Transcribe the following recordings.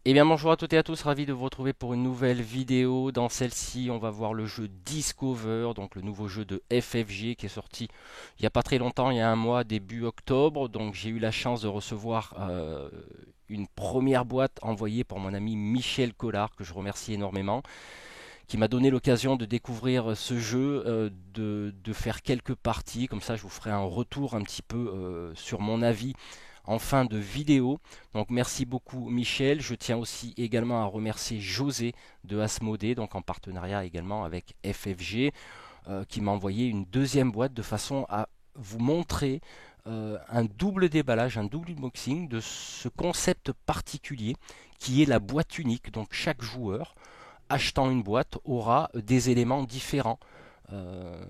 Eh bien bonjour à toutes et à tous, ravi de vous retrouver pour une nouvelle vidéo. Dans celle-ci, on va voir le jeu Discover, donc le nouveau jeu de FFG qui est sorti il n'y a pas très longtemps, il y a un mois, début octobre. Donc j'ai eu la chance de recevoir une première boîte envoyée par mon ami Michel Collard, que je remercie énormément, qui m'a donné l'occasion de découvrir ce jeu, de faire quelques parties. Comme ça, je vous ferai un retour un petit peu sur mon avis en fin de vidéo. Donc merci beaucoup Michel. Je tiens aussi également à remercier José de Asmodée, donc en partenariat également avec FFG, qui m'a envoyé une deuxième boîte de façon à vous montrer un double déballage, un double unboxing de ce concept particulier qui est la boîte unique. Donc chaque joueur achetant une boîte aura des éléments différents euh,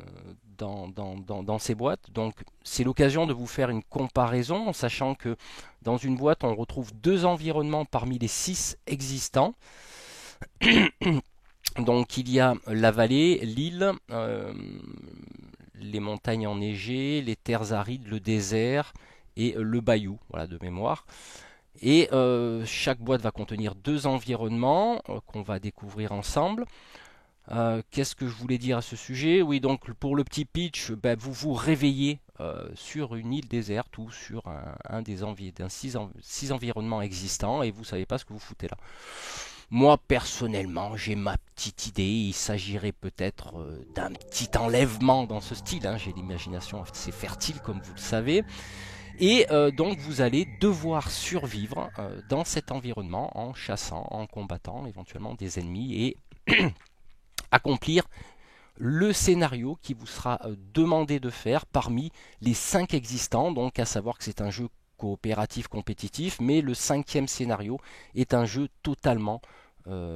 dans ces boîtes. Donc c'est l'occasion de vous faire une comparaison, en sachant que dans une boîte on retrouve deux environnements parmi les 6 existants. Donc il y a la vallée, l'île, les montagnes enneigées, les terres arides, le désert et le bayou, voilà de mémoire. Et chaque boîte va contenir deux environnements qu'on va découvrir ensemble. Qu'est-ce que je voulais dire à ce sujet? Oui, donc pour le petit pitch, ben, vous vous réveillez sur une île déserte ou sur un des six environnements existants et vous ne savez pas ce que vous foutez là. Moi, personnellement, j'ai ma petite idée. Il s'agirait peut-être d'un petit enlèvement dans ce style, hein. J'ai l'imagination assez fertile, comme vous le savez. Et donc vous allez devoir survivre dans cet environnement en chassant, en combattant éventuellement des ennemis et accomplir le scénario qui vous sera demandé de faire parmi les 5 existants. Donc à savoir que c'est un jeu coopératif compétitif, mais le cinquième scénario est un jeu totalement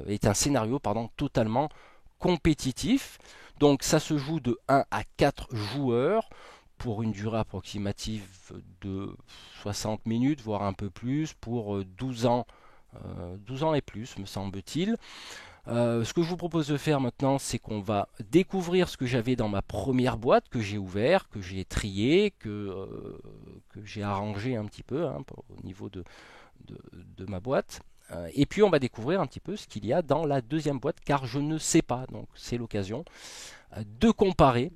est un scénario totalement compétitif. Donc ça se joue de 1 à 4 joueurs pour une durée approximative de 60 minutes, voire un peu plus, pour 12 ans et plus, me semble-t-il. Ce que je vous propose de faire maintenant, c'est qu'on va découvrir ce que j'avais dans ma première boîte, que j'ai ouvert, que j'ai trié, que j'ai arrangé un petit peu hein, au niveau de, de ma boîte. Et puis on va découvrir un petit peu ce qu'il y a dans la deuxième boîte, car je ne sais pas. Donc c'est l'occasion de comparer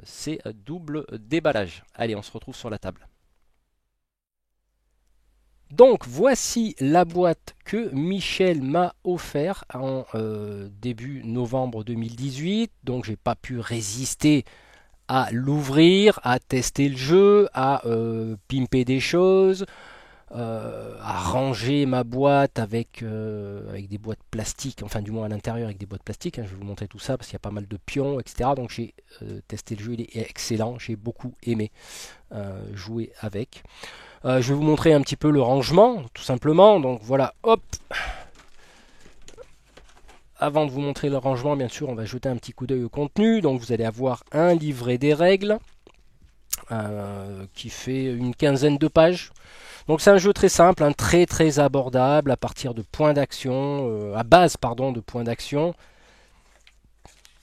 ces doubles déballages. Allez, on se retrouve sur la table. Donc voici la boîte que Michel m'a offert en début novembre 2018. Donc j'ai pas pu résister à l'ouvrir, à tester le jeu, à pimper des choses, à ranger ma boîte avec des boîtes plastiques, enfin du moins à l'intérieur avec des boîtes plastiques. Hein, je vais vous montrer tout ça parce qu'il y a pas mal de pions, etc. Donc j'ai testé le jeu, il est excellent, j'ai beaucoup aimé jouer avec. Je vais vous montrer un petit peu le rangement, tout simplement. Donc voilà, hop. Avant de vous montrer le rangement, bien sûr, on va jeter un petit coup d'œil au contenu. Donc vous allez avoir un livret des règles qui fait une quinzaine de pages. Donc c'est un jeu très simple, hein, très très abordable à partir de points d'action, à base pardon de points d'action.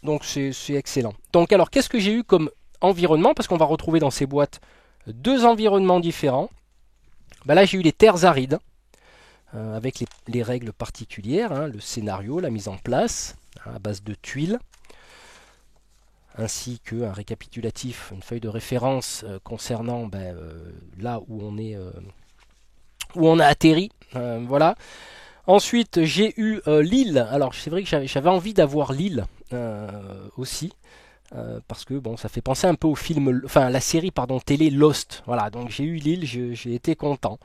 Donc c'est excellent. Donc alors qu'est-ce que j'ai eu comme environnement? Parce qu'on va retrouver dans ces boîtes deux environnements différents. Ben là j'ai eu les terres arides, avec les règles particulières, hein, le scénario, la mise en place, hein, à base de tuiles, ainsi qu'un récapitulatif, une feuille de référence concernant là où où on a atterri. Voilà. Ensuite j'ai eu l'île. Alors c'est vrai que j'avais envie d'avoir l'île aussi. Parce que bon, ça fait penser un peu au film, enfin la série pardon télé Lost. Voilà, donc j'ai eu l'île, j'ai été content.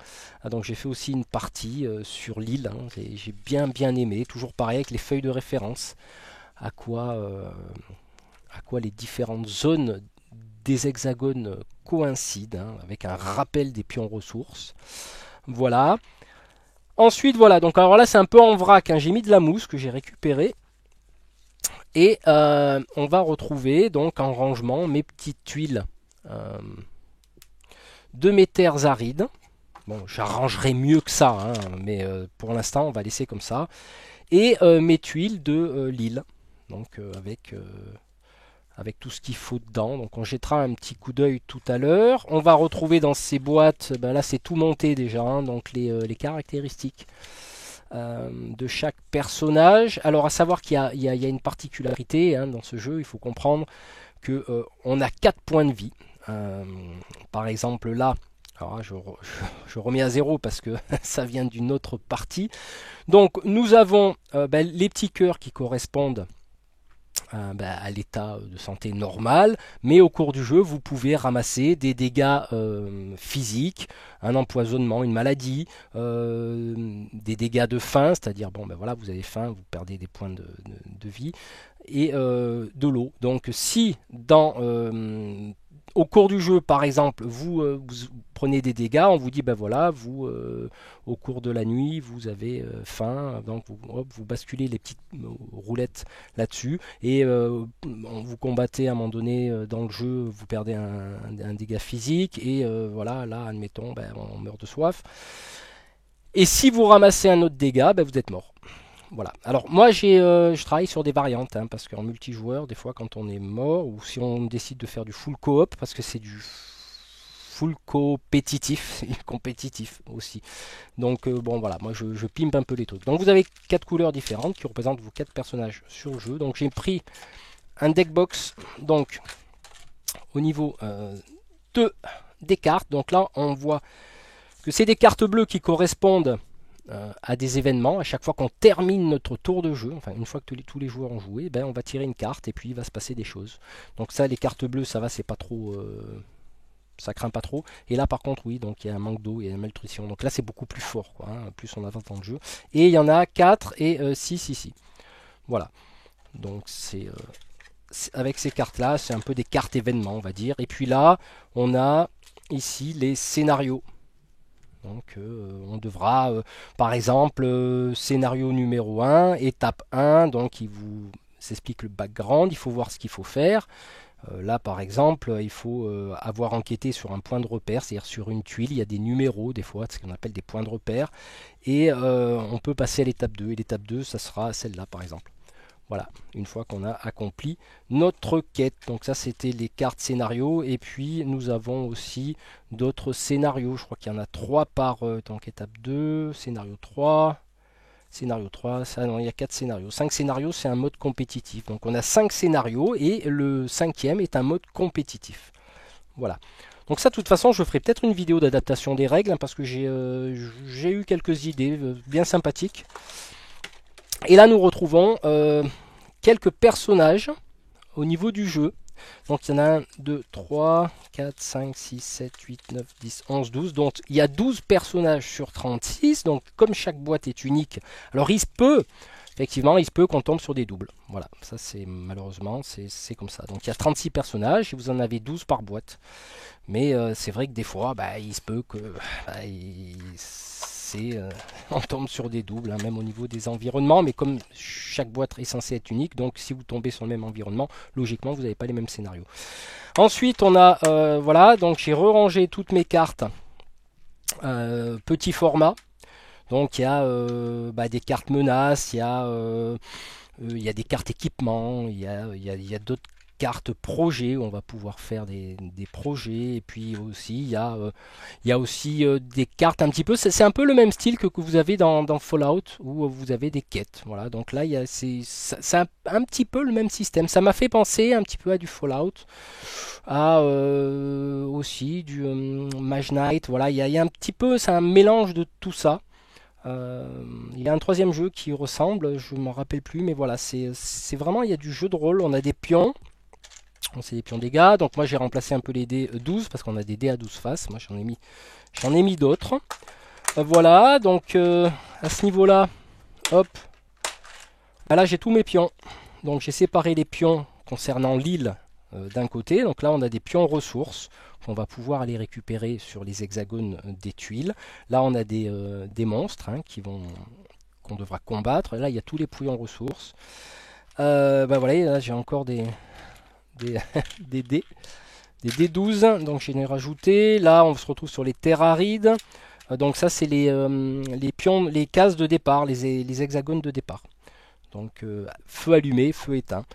Donc j'ai fait aussi une partie sur l'île. Hein, j'ai bien aimé. Toujours pareil avec les feuilles de référence. À quoi, euh, à quoi les différentes zones des hexagones coïncident, hein, avec un rappel des pions ressources. Voilà. Ensuite voilà. Donc alors là c'est un peu en vrac. Hein, j'ai mis de la mousse que j'ai récupérée. Et on va retrouver donc en rangement mes petites tuiles de mes terres arides. Bon, j'arrangerai mieux que ça, hein, mais pour l'instant on va laisser comme ça. Et mes tuiles de l'île, donc avec tout ce qu'il faut dedans. Donc on jettera un petit coup d'œil tout à l'heure. On va retrouver dans ces boîtes, ben là c'est tout monté déjà, hein, donc les caractéristiques de chaque personnage. Alors à savoir qu'il y a une particularité hein, dans ce jeu, il faut comprendre que on a 4 points de vie. Par exemple là, alors là, je remets à 0 parce que ça vient d'une autre partie. Donc nous avons les petits cœurs qui correspondent à l'état de santé normal, mais au cours du jeu, vous pouvez ramasser des dégâts physiques, un empoisonnement, une maladie, des dégâts de faim, c'est-à-dire bon, voilà, vous avez faim, vous perdez des points de vie, et de l'eau. Donc si au cours du jeu, par exemple, vous prenez des dégâts, on vous dit, ben voilà, vous, au cours de la nuit, vous avez faim, donc vous basculez les petites roulettes là-dessus, et vous combattez à un moment donné dans le jeu, vous perdez un dégât physique, et voilà, là, admettons, on meurt de soif. Et si vous ramassez un autre dégât, vous êtes mort. Voilà. Alors moi je travaille sur des variantes hein, parce qu'en multijoueur des fois quand on est mort ou si on décide de faire du full coop parce que c'est du full compétitif compétitif aussi. Donc bon voilà, moi je pimpe un peu les trucs. Donc vous avez 4 couleurs différentes qui représentent vos 4 personnages sur le jeu. Donc j'ai pris un deck box donc au niveau des cartes. Donc là on voit que c'est des cartes bleues qui correspondent à des événements. À chaque fois qu'on termine notre tour de jeu, enfin une fois que tous les joueurs ont joué, on va tirer une carte et puis il va se passer des choses. Donc ça, les cartes bleues, ça va, c'est pas trop, ça craint pas trop. Et là par contre, oui, donc il y a un manque d'eau, il y a une malnutrition. Donc là c'est beaucoup plus fort, quoi, hein, plus on avance dans le jeu. Et il y en a 4 et 6 ici. Voilà. Donc c'est avec ces cartes là, c'est un peu des cartes événements, on va dire. Et puis là, on a ici les scénarios. Donc on devra, par exemple, scénario numéro 1, étape 1, donc il vous explique le background, il faut voir ce qu'il faut faire. Là par exemple, il faut avoir enquêté sur un point de repère, c'est-à-dire sur une tuile, il y a des numéros des fois, ce qu'on appelle des points de repère, et on peut passer à l'étape 2, et l'étape 2, ça sera celle-là par exemple. Voilà, une fois qu'on a accompli notre quête. Donc ça, c'était les cartes scénarios. Et puis, nous avons aussi d'autres scénarios. Je crois qu'il y en a 3 par donc étape 2, scénario 3, scénario 3. Ça, non, il y a 4 scénarios. 5 scénarios, c'est un mode compétitif. Donc on a 5 scénarios et le 5e est un mode compétitif. Voilà. Donc ça, de toute façon, je ferai peut-être une vidéo d'adaptation des règles, hein, parce que j'ai eu quelques idées bien sympathiques. Et là, nous retrouvons quelques personnages au niveau du jeu. Donc, il y en a 1, 2, 3, 4, 5, 6, 7, 8, 9, 10, 11, 12. Donc, il y a 12 personnages sur 36. Donc, comme chaque boîte est unique, alors effectivement, il se peut qu'on tombe sur des doubles. Voilà, ça c'est malheureusement, c'est comme ça. Donc, il y a 36 personnages et vous en avez 12 par boîte. Mais c'est vrai que des fois, il se peut que on tombe sur des doubles, hein, même au niveau des environnements, mais comme chaque boîte est censée être unique, donc si vous tombez sur le même environnement, logiquement vous n'avez pas les mêmes scénarios. Ensuite on a, voilà, donc j'ai rerangé toutes mes cartes petit format. Donc il y a des cartes menaces, il y a des cartes équipement, il y a d'autres cartes projets où on va pouvoir faire des projets, et puis aussi il y a aussi des cartes un petit peu, c'est un peu le même style que vous avez dans Fallout où vous avez des quêtes. Voilà, donc là c'est un petit peu le même système. Ça m'a fait penser un petit peu à du Fallout, à aussi du Mage Knight. Voilà, il y a un petit peu, c'est un mélange de tout ça. Il y a un 3e jeu qui ressemble, je ne m'en rappelle plus, mais voilà, c'est vraiment, il y a du jeu de rôle, on a des pions. C'est des pions dégâts, donc moi j'ai remplacé un peu les dés 12 parce qu'on a des dés à 12 faces. Moi j'en ai mis d'autres. Voilà, donc à ce niveau là, hop, là j'ai tous mes pions. Donc j'ai séparé les pions concernant l'île d'un côté. Donc là on a des pions ressources qu'on va pouvoir aller récupérer sur les hexagones des tuiles. Là on a des monstres hein, qu'on devra combattre. Et là il y a tous les pions ressources. Voilà, là j'ai encore des dés 12, donc je ai rajouté. Là on se retrouve sur les terres arides, donc ça c'est les pions, les cases de départ, les hexagones de départ. Donc feu allumé, feu éteint.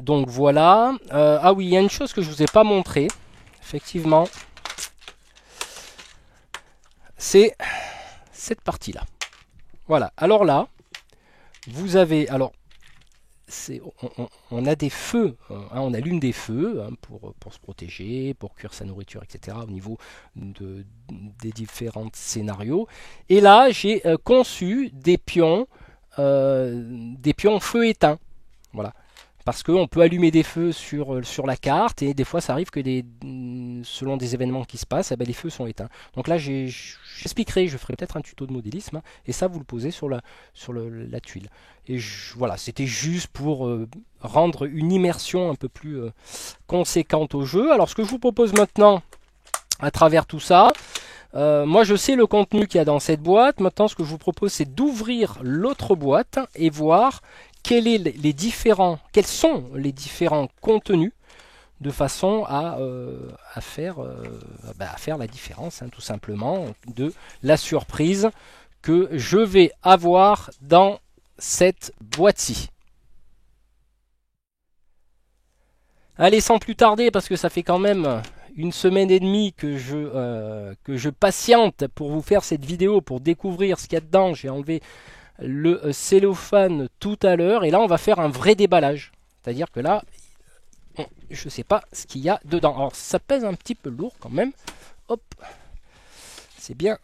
Donc voilà. Ah oui, il y a une chose que je vous ai pas montré, effectivement, c'est cette partie là. Voilà, alors là, vous avez... Alors, on a des feux, hein, on allume des feux hein, pour se protéger, pour cuire sa nourriture, etc. au niveau des différents scénarios. Et là, j'ai conçu des pions feu éteint. Voilà. Parce qu'on peut allumer des feux sur la carte et des fois ça arrive que selon des événements qui se passent, eh ben, les feux sont éteints. Donc là j'expliquerai, je ferai peut-être un tuto de modélisme hein, et ça vous le posez sur la tuile. Et voilà, c'était juste pour rendre une immersion un peu plus conséquente au jeu. Alors ce que je vous propose maintenant à travers tout ça, moi je sais le contenu qu'il y a dans cette boîte. Maintenant ce que je vous propose c'est d'ouvrir l'autre boîte et voir quels sont les différents contenus de façon à faire la différence, hein, tout simplement, de la surprise que je vais avoir dans cette boîte-ci. Allez, sans plus tarder, parce que ça fait quand même une semaine et demie que je patiente pour vous faire cette vidéo, pour découvrir ce qu'il y a dedans. J'ai enlevé le cellophane tout à l'heure et là on va faire un vrai déballage, c'est à dire que là je sais pas ce qu'il y a dedans. Alors ça pèse un petit peu lourd quand même, hop, c'est bien.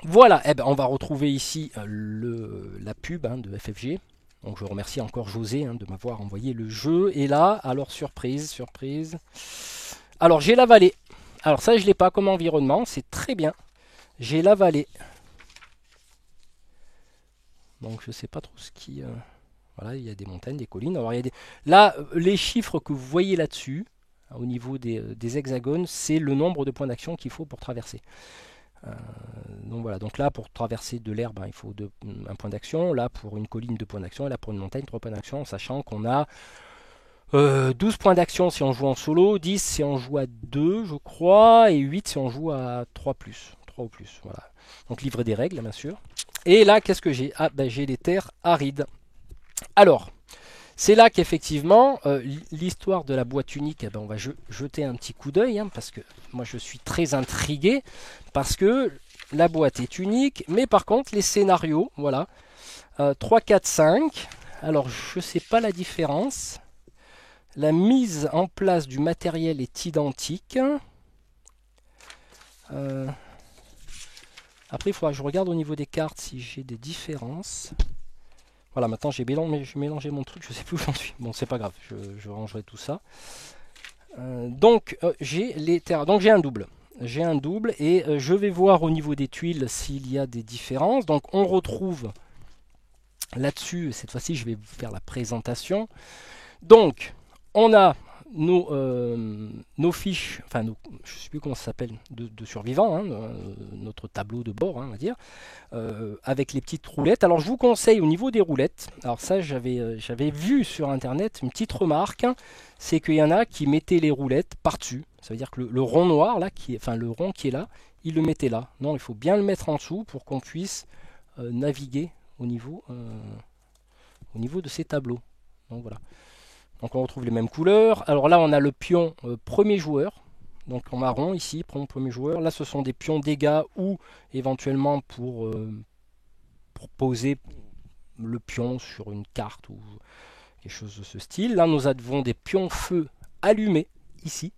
Voilà, eh ben, on va retrouver ici la pub hein, de FFG. Donc je remercie encore José hein, de m'avoir envoyé le jeu. Et là, alors surprise. Alors j'ai la vallée. Alors ça je l'ai pas comme environnement, c'est très bien. J'ai la vallée. Donc je sais pas trop ce qui... Voilà, il y a des montagnes, des collines. Alors, là, les chiffres que vous voyez là-dessus, au niveau des hexagones, c'est le nombre de points d'action qu'il faut pour traverser. Donc voilà, donc là pour traverser de l'herbe, il faut un point d'action. Là pour une colline, 2 points d'action. Et là pour une montagne, 3 points d'action, en sachant qu'on a 12 points d'action si on joue en solo, 10 si on joue à 2, je crois, et 8 si on joue à 3 ou plus. Voilà. Donc livrer des règles, bien sûr. Et là, qu'est-ce que j'ai? Ah, ben, j'ai les terres arides. Alors, c'est là qu'effectivement, l'histoire de la boîte unique, eh ben, on va jeter un petit coup d'œil, hein, parce que moi je suis très intrigué, parce que la boîte est unique, mais par contre les scénarios, voilà, 3, 4, 5, alors je ne sais pas la différence, la mise en place du matériel est identique, après il faudra que je regarde au niveau des cartes si j'ai des différences. Voilà, maintenant j'ai mélangé mon truc, je sais plus où j'en suis. Bon, c'est pas grave, je rangerai tout ça. Donc j'ai les terres. Donc j'ai un double. J'ai un double et je vais voir au niveau des tuiles s'il y a des différences. Donc on retrouve là-dessus, cette fois-ci je vais vous faire la présentation. Donc on a nos fiches, enfin je ne sais plus comment ça s'appelle, de survivants, hein, notre tableau de bord, hein, on va dire, avec les petites roulettes. Alors je vous conseille au niveau des roulettes, alors ça j'avais vu sur internet une petite remarque, hein, c'est qu'il y en a qui mettaient les roulettes par-dessus. Ça veut dire que le rond noir, là, le rond qui est là, il le mettait là. Non, il faut bien le mettre en dessous pour qu'on puisse naviguer au niveau de ces tableaux. Donc voilà. Donc on retrouve les mêmes couleurs. Alors là on a le pion premier joueur. Donc en marron ici, premier joueur. Là ce sont des pions dégâts ou éventuellement pour poser le pion sur une carte ou quelque chose de ce style. Là nous avons des pions feu allumés ici.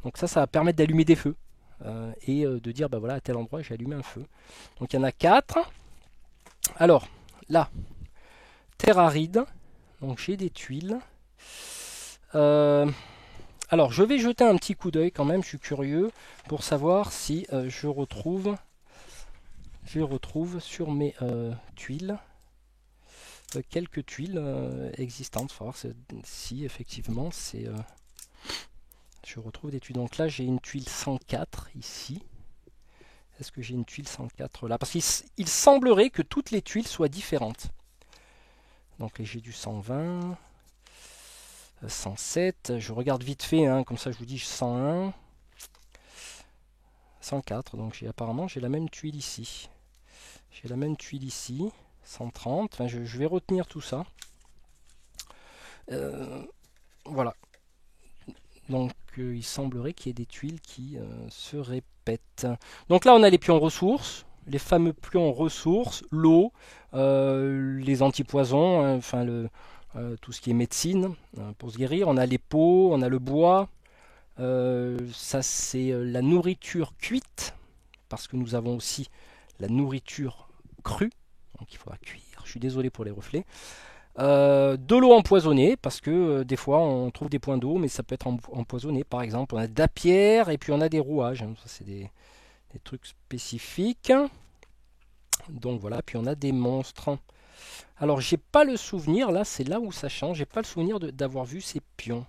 Donc ça va permettre d'allumer des feux. Et de dire bah voilà à tel endroit j'ai allumé un feu. Donc il y en a 4. Alors là, terre aride. Donc j'ai des tuiles. Alors je vais jeter un petit coup d'œil quand même, je suis curieux pour savoir si je retrouve sur mes tuiles quelques tuiles existantes. Il faut voir si effectivement je retrouve des tuiles. Donc là j'ai une tuile 104 ici. Est-ce que j'ai une tuile 104 là? Parce qu'il semblerait que toutes les tuiles soient différentes. Donc j'ai du 120. 107, je regarde vite fait, hein, comme ça je vous dis 101, 104, donc apparemment j'ai la même tuile ici. J'ai la même tuile ici, 130, enfin, je vais retenir tout ça. Voilà. Donc il semblerait qu'il y ait des tuiles qui se répètent. Donc là on a les pions ressources, les fameux pions ressources, l'eau, les antipoisons, hein, enfin tout ce qui est médecine pour se guérir. On a les pots, on a le bois. Ça c'est la nourriture cuite, parce que nous avons aussi la nourriture crue, donc il faudra cuire. Je suis désolé pour les reflets. De l'eau empoisonnée, parce que des fois on trouve des points d'eau, mais ça peut être empoisonné. Par exemple, on a de la pierre et puis on a des rouages. Hein. Ça, c'est des trucs spécifiques. Donc voilà, puis on a des monstres. Alors, j'ai pas le souvenir, là, c'est là où ça change. J'ai pas le souvenir d'avoir vu ces pions.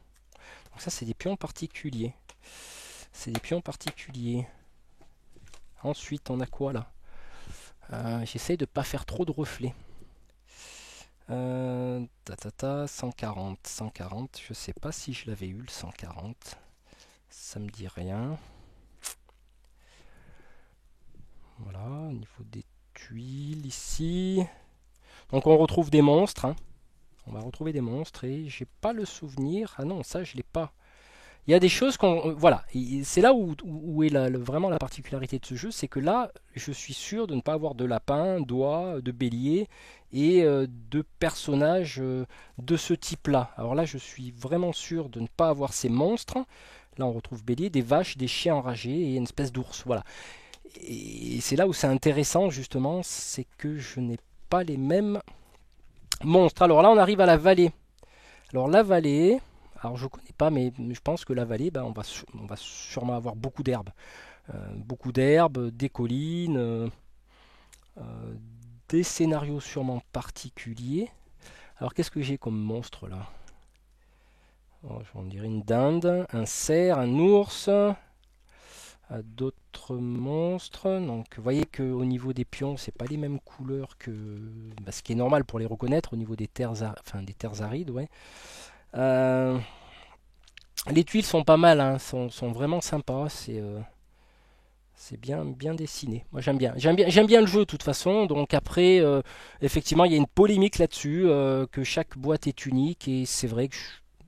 Donc ça, c'est des pions particuliers. C'est des pions particuliers. Ensuite, on a quoi là? J'essaye de pas faire trop de reflets. 140, 140. Je sais pas si je l'avais eu le 140. Ça me dit rien. Voilà, au niveau des tuiles ici. Donc on retrouve des monstres. Hein. On va retrouver des monstres et j'ai pas le souvenir. Ah non, ça je l'ai pas. Il y a des choses qu'on... voilà, c'est là où est vraiment la particularité de ce jeu, c'est que là, je suis sûr de ne pas avoir de lapin, d'oie, de bélier et de personnages de ce type-là. Alors là, je suis vraiment sûr de ne pas avoir ces monstres. Là, on retrouve bélier, des vaches, des chiens enragés et une espèce d'ours. Voilà. Et c'est là où c'est intéressant, justement, c'est que je n'ai pas les mêmes monstres. Alors là, on arrive à la vallée. Alors la vallée... Alors je ne connais pas, mais je pense que la vallée, on va sûrement avoir beaucoup d'herbes. Des collines, des scénarios sûrement particuliers. Alors qu'est-ce que j'ai comme monstre là? On dirait une dinde, un cerf, un ours, d'autres monstres. Donc vous voyez qu'au niveau des pions, c'est pas les mêmes couleurs que... ce qui est normal pour les reconnaître au niveau des terres, des terres arides. Ouais. Les tuiles sont pas mal, hein, sont vraiment sympas. C'est bien dessiné. Moi j'aime bien. J'aime bien le jeu de toute façon. Donc après, effectivement, il y a une polémique là-dessus, que chaque boîte est unique. Et c'est vrai que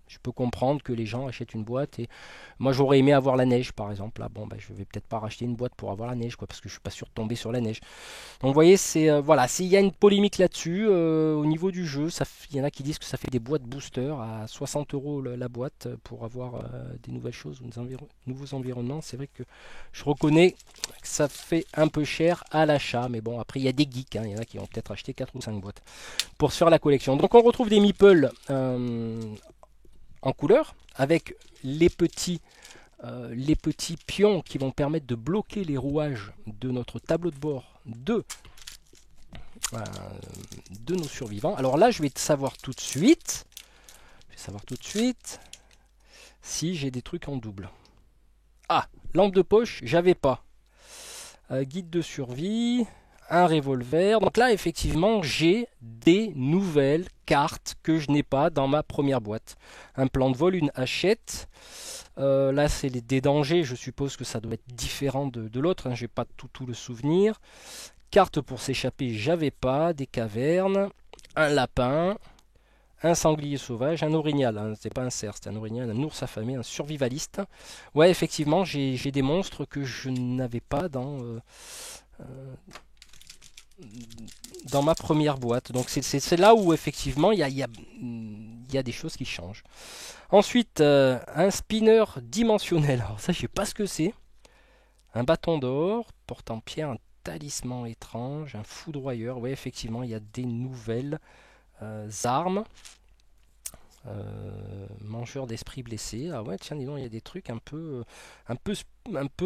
je peux comprendre que les gens achètent une boîte. Et moi j'aurais aimé avoir la neige par exemple. Là, bon, je vais peut-être pas racheter une boîte pour avoir la neige, quoi, parce que je suis pas sûr de tomber sur la neige. Donc vous voyez, voilà, il y a une polémique là-dessus. Au niveau du jeu, il y en a qui disent que ça fait des boîtes booster à 60 € la boîte pour avoir des nouvelles choses, nouveaux environnements. C'est vrai que je reconnais que ça fait un peu cher à l'achat. Mais bon, après, il y a des geeks. Hein, il y en a qui ont peut-être acheté 4 ou 5 boîtes pour se faire la collection. Donc on retrouve des meeples en couleur avec les petits pions qui vont permettre de bloquer les rouages de notre tableau de bord de nos survivants. Alors là, je vais savoir tout de suite. Si j'ai des trucs en double. Ah, lampe de poche, j'avais pas. Guide de survie, un revolver. Donc là, effectivement, j'ai des nouvelles cartes que je n'ai pas dans ma première boîte. Un plan de vol, une hachette. Là, c'est des dangers. Je suppose que ça doit être différent de l'autre. Hein. Je n'ai pas tout le souvenir. Carte pour s'échapper, j'avais pas. Des cavernes. Un lapin. Un sanglier sauvage. Un orignal. Hein. C'est pas un cerf, c'est un orignal. Un ours affamé. Un survivaliste. Ouais, effectivement, j'ai des monstres que je n'avais pas dans ma première boîte. Donc c'est là où effectivement il y a des choses qui changent. Ensuite, un spinner dimensionnel. Alors ça, je sais pas ce que c'est. Un bâton d'or, portant pierre, un talisman étrange, un foudroyeur. Oui, effectivement, il y a des nouvelles armes. Mangeur d'esprit blessé. Ah ouais, tiens, dis donc, il y a des trucs un peu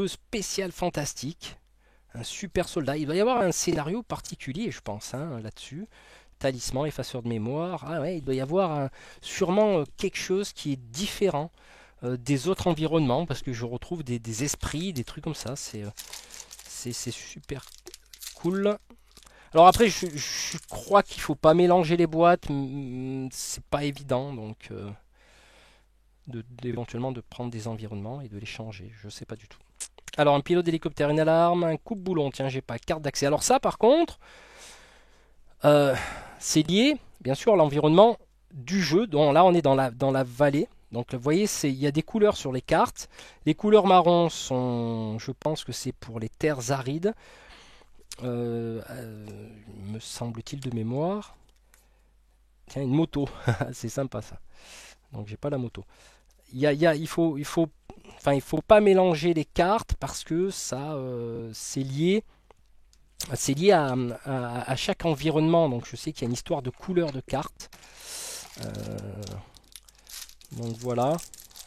spécial, fantastique. Un super soldat. Il va y avoir un scénario particulier, je pense, hein, là-dessus. Talisman, effaceur de mémoire. Ah ouais, il doit y avoir sûrement quelque chose qui est différent des autres environnements, parce que je retrouve des esprits, des trucs comme ça. C'est super cool. Alors après, je crois qu'il faut pas mélanger les boîtes. C'est pas évident, donc éventuellement de prendre des environnements et de les changer. Je sais pas du tout. Alors un pilote d'hélicoptère, une alarme, un coupe-boulon. Tiens, j'ai pas carte d'accès. Alors ça, par contre, c'est lié, bien sûr, à l'environnement du jeu. Donc là, on est dans la vallée. Donc vous voyez, il y a des couleurs sur les cartes. Les couleurs marron sont, je pense que c'est pour les terres arides. me semble-t-il de mémoire. Tiens, une moto, c'est sympa ça. Donc j'ai pas la moto. Il faut pas mélanger les cartes parce que ça, c'est lié à chaque environnement. Donc je sais qu'il y a une histoire de couleur de cartes. Euh, donc voilà.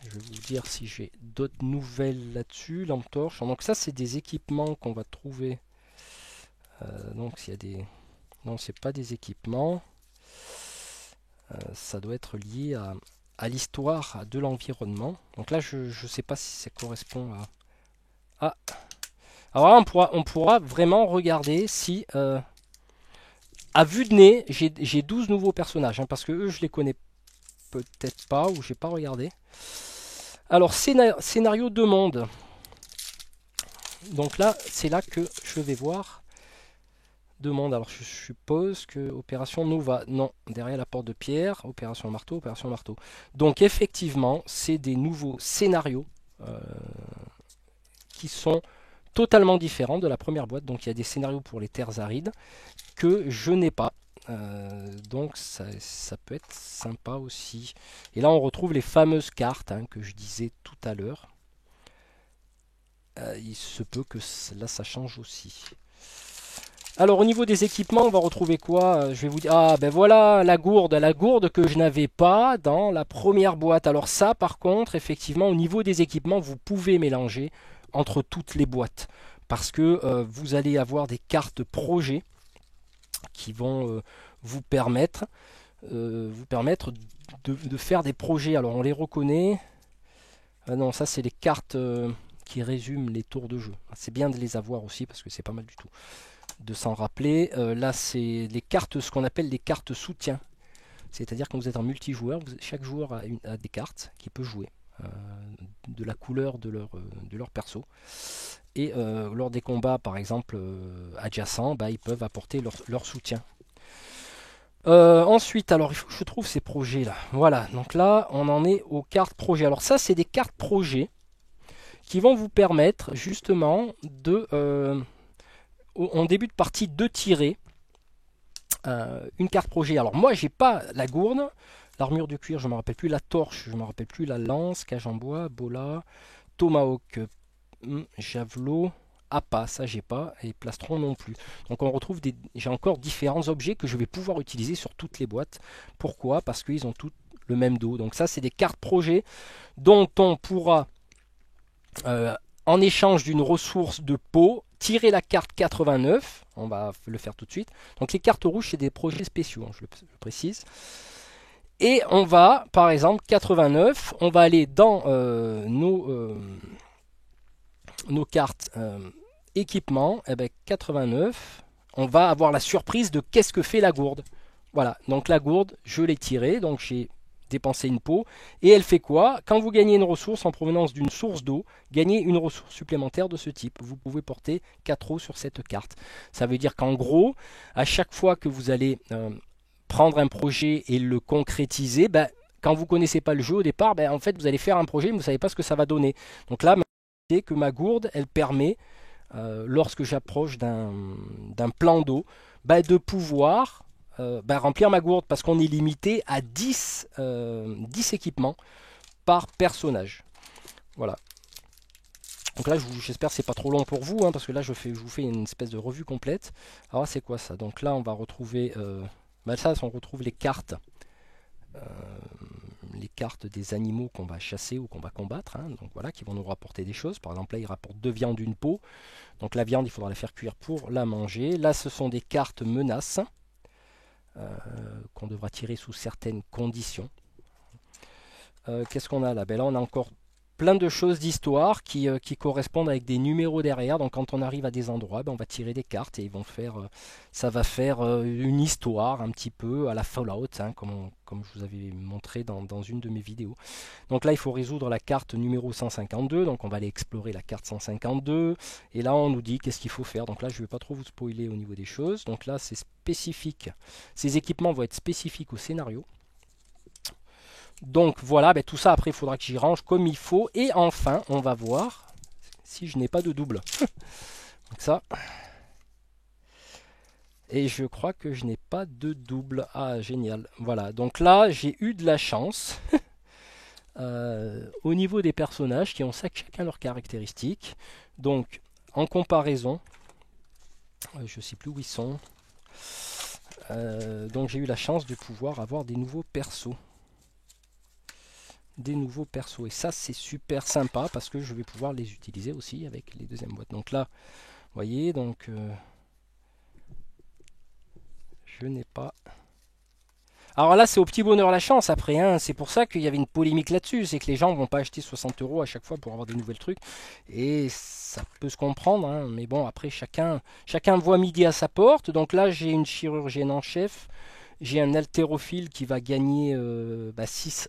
Je vais vous dire si j'ai d'autres nouvelles là-dessus. Lampe torche. Donc ça, c'est des équipements qu'on va trouver. Donc s'il y a des, non, c'est pas des équipements. Ça doit être lié à l'histoire de l'environnement. Donc là, je ne sais pas si ça correspond à... Ah, alors là, on pourra vraiment regarder si, à vue de nez, j'ai 12 nouveaux personnages, hein, parce que eux, je les connais peut-être pas, ou j'ai pas regardé. Alors, scénario de monde. Donc là, c'est là que je vais voir demande. Alors je suppose que opération Nova, non, derrière la porte de pierre, opération marteau, opération marteau. Donc effectivement, c'est des nouveaux scénarios qui sont totalement différents de la première boîte. Donc il y a des scénarios pour les terres arides que je n'ai pas. Donc ça peut être sympa aussi. Et là on retrouve les fameuses cartes, hein, que je disais tout à l'heure. Il se peut que là ça change aussi. Alors au niveau des équipements, on va retrouver quoi? Je vais vous dire, ah ben voilà la gourde que je n'avais pas dans la première boîte. Alors ça par contre, effectivement, au niveau des équipements, vous pouvez mélanger entre toutes les boîtes. Parce que vous allez avoir des cartes projets qui vont vous permettre de faire des projets. Alors on les reconnaît. Ah non, ça c'est les cartes qui résument les tours de jeu. C'est bien de les avoir aussi parce que c'est pas mal du tout de s'en rappeler. Là, c'est les cartes, ce qu'on appelle les cartes soutien. C'est-à-dire quand vous êtes en multijoueur, chaque joueur a des cartes qu'il peut jouer de la couleur de leur perso. Et lors des combats, par exemple, adjacents, bah, ils peuvent apporter leur soutien. Ensuite, alors il faut que je trouve ces projets là. Voilà, donc là, on en est aux cartes projets. Alors ça, c'est des cartes projets qui vont vous permettre justement de... en début de partie de tirer une carte projet. Alors moi j'ai pas la gourde, l'armure du cuir je ne me rappelle plus, la torche je ne me rappelle plus, la lance, cage en bois, bola, tomahawk, javelot, appât, ça j'ai pas, et plastron non plus. Donc on retrouve j'ai encore différents objets que je vais pouvoir utiliser sur toutes les boîtes. Pourquoi? Parce qu'ils ont tous le même dos. Donc ça c'est des cartes projet dont on pourra en échange d'une ressource de peau, tirer la carte 89, on va le faire tout de suite. Donc les cartes rouges, c'est des projets spéciaux, hein, je le précise. Et on va, par exemple, 89, on va aller dans nos cartes équipement, et bien 89, on va avoir la surprise de qu'est-ce que fait la gourde. Voilà, donc la gourde, je l'ai tirée, donc j'ai dépenser une peau. Et elle fait quoi? Quand vous gagnez une ressource en provenance d'une source d'eau, gagnez une ressource supplémentaire de ce type. Vous pouvez porter 4 eaux sur cette carte. Ça veut dire qu'en gros, à chaque fois que vous allez prendre un projet et le concrétiser, ben, quand vous ne connaissez pas le jeu au départ, ben, en fait, vous allez faire un projet, mais vous ne savez pas ce que ça va donner. Donc là, c'est que ma gourde, elle permet, lorsque j'approche d'un plan d'eau, ben, de pouvoir remplir ma gourde parce qu'on est limité à 10 équipements par personnage. Voilà. Donc là, j'espère que c'est pas trop long pour vous, hein, parce que là, je vous fais une espèce de revue complète. Alors, c'est quoi ça? Donc là, on va retrouver... ça, on retrouve les cartes. Les cartes des animaux qu'on va chasser ou qu'on va combattre. Hein, donc voilà, qui vont nous rapporter des choses. Par exemple, là, il rapporte 2 viandes, une peau. Donc la viande, il faudra la faire cuire pour la manger. Là, ce sont des cartes menaces. Qu'on devra tirer sous certaines conditions. Qu'est-ce qu'on a là? Ben là on a encore plein de choses d'histoire qui correspondent avec des numéros derrière. Donc quand on arrive à des endroits, ben, on va tirer des cartes et ils vont faire, ça va faire une histoire un petit peu à la Fallout, hein, comme je vous avais montré dans une de mes vidéos. Donc là il faut résoudre la carte numéro 152, donc on va aller explorer la carte 152 et là on nous dit qu'est-ce qu'il faut faire. Donc là je ne vais pas trop vous spoiler au niveau des choses. Donc là c'est spécifique, ces équipements vont être spécifiques au scénario. Donc voilà, ben, tout ça après il faudra que j'y range comme il faut. Et enfin on va voir si je n'ai pas de double. Donc ça, Et je crois que je n'ai pas de double. Ah, génial. Voilà, donc là, j'ai eu de la chance. Au niveau des personnages qui ont chacun leurs caractéristiques. Donc, en comparaison, je ne sais plus où ils sont. Donc, j'ai eu la chance de pouvoir avoir des nouveaux persos. Et ça, c'est super sympa parce que je vais pouvoir les utiliser aussi avec les deuxièmes boîtes. Donc là, vous voyez, donc je n'ai pas. Alors là, c'est au petit bonheur la chance après, hein. C'est pour ça qu'il y avait une polémique là-dessus. C'est que les gens ne vont pas acheter 60 euros à chaque fois pour avoir des nouvelles trucs. Et ça peut se comprendre, hein. Mais bon, après, chacun voit midi à sa porte. Donc là, j'ai une chirurgienne en chef. J'ai un haltérophile qui va gagner 6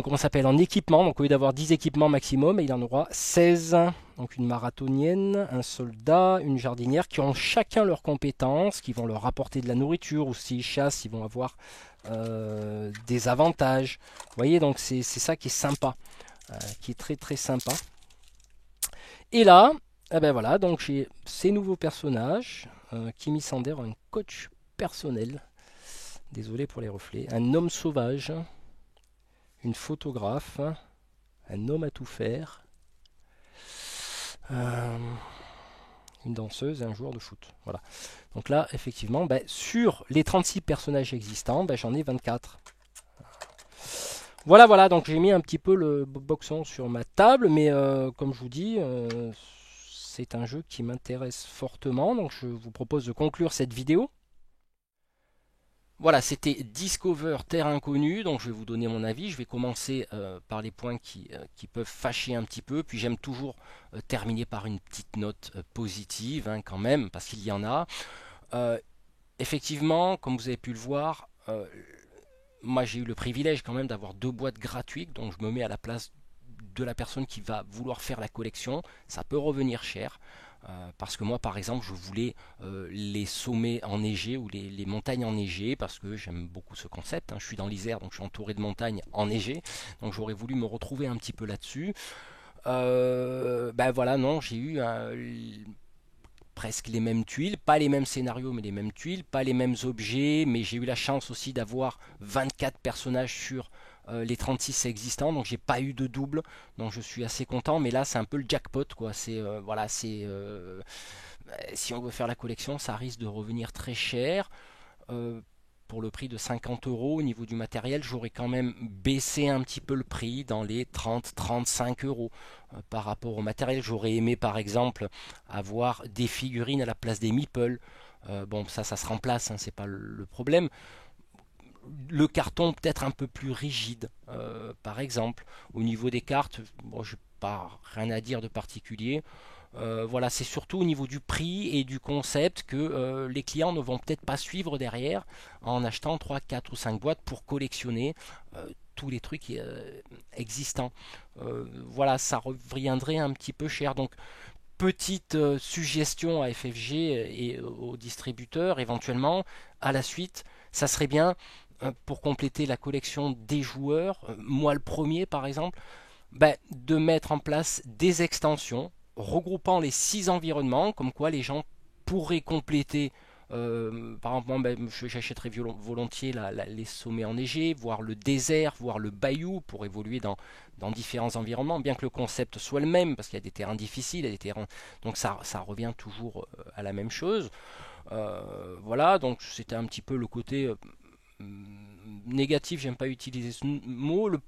comment s'appelle, en équipement. Donc au lieu d'avoir 10 équipements maximum, il en aura 16. Donc une marathonienne, un soldat, une jardinière qui ont chacun leurs compétences, qui vont leur apporter de la nourriture, ou s'ils chassent, ils vont avoir des avantages. Vous voyez, donc c'est ça qui est sympa, qui est très très sympa. Et là, eh ben voilà, donc j'ai ces nouveaux personnages. Kimi Sander, un coach personnel. Désolé pour les reflets. Un homme sauvage, une photographe, un homme à tout faire, une danseuse et un joueur de foot. Voilà. Donc là, effectivement, sur les 36 personnages existants, j'en ai 24. Voilà, voilà, donc j'ai mis un petit peu le boxon sur ma table, mais comme je vous dis, c'est un jeu qui m'intéresse fortement, donc je vous propose de conclure cette vidéo. Voilà, c'était Discover Terre Inconnue, donc je vais vous donner mon avis. Je vais commencer par les points qui peuvent fâcher un petit peu, puis j'aime toujours terminer par une petite note positive, hein, quand même, parce qu'il y en a. Effectivement, comme vous avez pu le voir, moi j'ai eu le privilège quand même d'avoir 2 boîtes gratuites, donc je me mets à la place de la personne qui va vouloir faire la collection. Ça peut revenir cher. Parce que moi par exemple je voulais les sommets enneigés ou les montagnes enneigées parce que j'aime beaucoup ce concept, hein. Je suis dans l'Isère donc je suis entouré de montagnes enneigées, donc j'aurais voulu me retrouver un petit peu là-dessus. Voilà, non, j'ai eu presque les mêmes tuiles, pas les mêmes scénarios mais les mêmes tuiles, pas les mêmes objets, mais j'ai eu la chance aussi d'avoir 24 personnages sur les 36 existants, donc j'ai pas eu de double, donc je suis assez content, mais là c'est un peu le jackpot quoi, c'est voilà, c'est si on veut faire la collection ça risque de revenir très cher. Euh, pour le prix de 50 euros au niveau du matériel, j'aurais quand même baissé un petit peu le prix dans les 30-35 euros par rapport au matériel. J'aurais aimé par exemple avoir des figurines à la place des meeples. Bon, ça se remplace, hein, c'est pas le problème. Le carton peut-être un peu plus rigide, par exemple. Au niveau des cartes, bon, je n'ai pas rien à dire de particulier. Voilà, c'est surtout au niveau du prix et du concept que les clients ne vont peut-être pas suivre derrière en achetant 3, 4 ou 5 boîtes pour collectionner tous les trucs existants. Voilà, ça reviendrait un petit peu cher. Donc, petite suggestion à FFG et aux distributeurs éventuellement à la suite, ça serait bien pour compléter la collection des joueurs, moi le premier par exemple, de mettre en place des extensions regroupant les 6 environnements, comme quoi les gens pourraient compléter. Par exemple, moi, j'achèterais volontiers les sommets enneigés, voir le désert, voir le bayou pour évoluer dans différents environnements, bien que le concept soit le même, parce qu'il y a des terrains difficiles, il y a des terrains... donc ça revient toujours à la même chose. Voilà, donc c'était un petit peu le côté négatif, j'aime pas utiliser ce mot. Les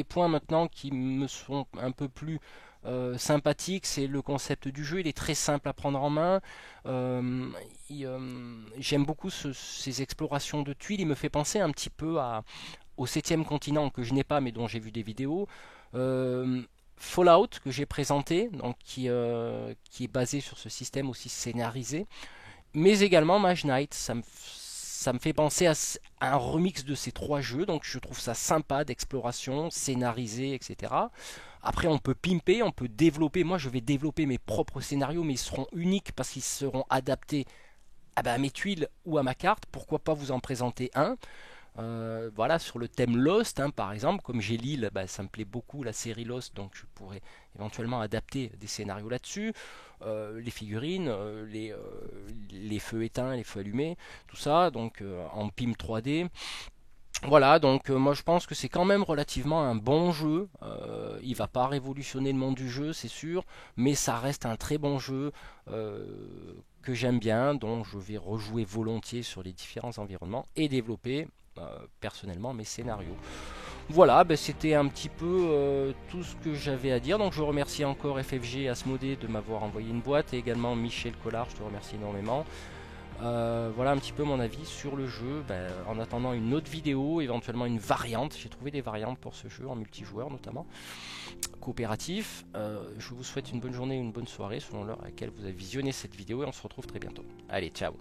points maintenant qui me sont un peu plus sympathiques, c'est le concept du jeu. Il est très simple à prendre en main. J'aime beaucoup ces explorations de tuiles. Il me fait penser un petit peu au 7e continent que je n'ai pas, mais dont j'ai vu des vidéos. Fallout que j'ai présenté, donc qui est basé sur ce système aussi scénarisé, mais également Mage Knight. Ça me fait penser à un remix de ces 3 jeux, donc je trouve ça sympa d'exploration, scénarisé, etc. Après on peut pimper, on peut développer, moi je vais développer mes propres scénarios, mais ils seront uniques parce qu'ils seront adaptés à mes tuiles ou à ma carte, pourquoi pas vous en présenter un. Voilà, sur le thème Lost, hein, par exemple, comme j'ai Lille, bah, ça me plaît beaucoup la série Lost, donc je pourrais éventuellement adapter des scénarios là-dessus. Les figurines, les feux éteints, les feux allumés, tout ça, donc en PIM 3D. Voilà, donc moi je pense que c'est quand même relativement un bon jeu. Il va pas révolutionner le monde du jeu, c'est sûr, mais ça reste un très bon jeu euh, que j'aime bien, dont je vais rejouer volontiers sur les différents environnements et développer personnellement mes scénarios. Voilà, ben, c'était un petit peu tout ce que j'avais à dire. Donc je remercie encore FFG et Asmodée de m'avoir envoyé une boîte et également Michel Collard, je te remercie énormément. Voilà un petit peu mon avis sur le jeu. Ben, en attendant une autre vidéo, éventuellement une variante, j'ai trouvé des variantes pour ce jeu en multijoueur notamment, coopératif. Je vous souhaite une bonne journée ou une bonne soirée selon l'heure à laquelle vous avez visionné cette vidéo et on se retrouve très bientôt. Allez, ciao!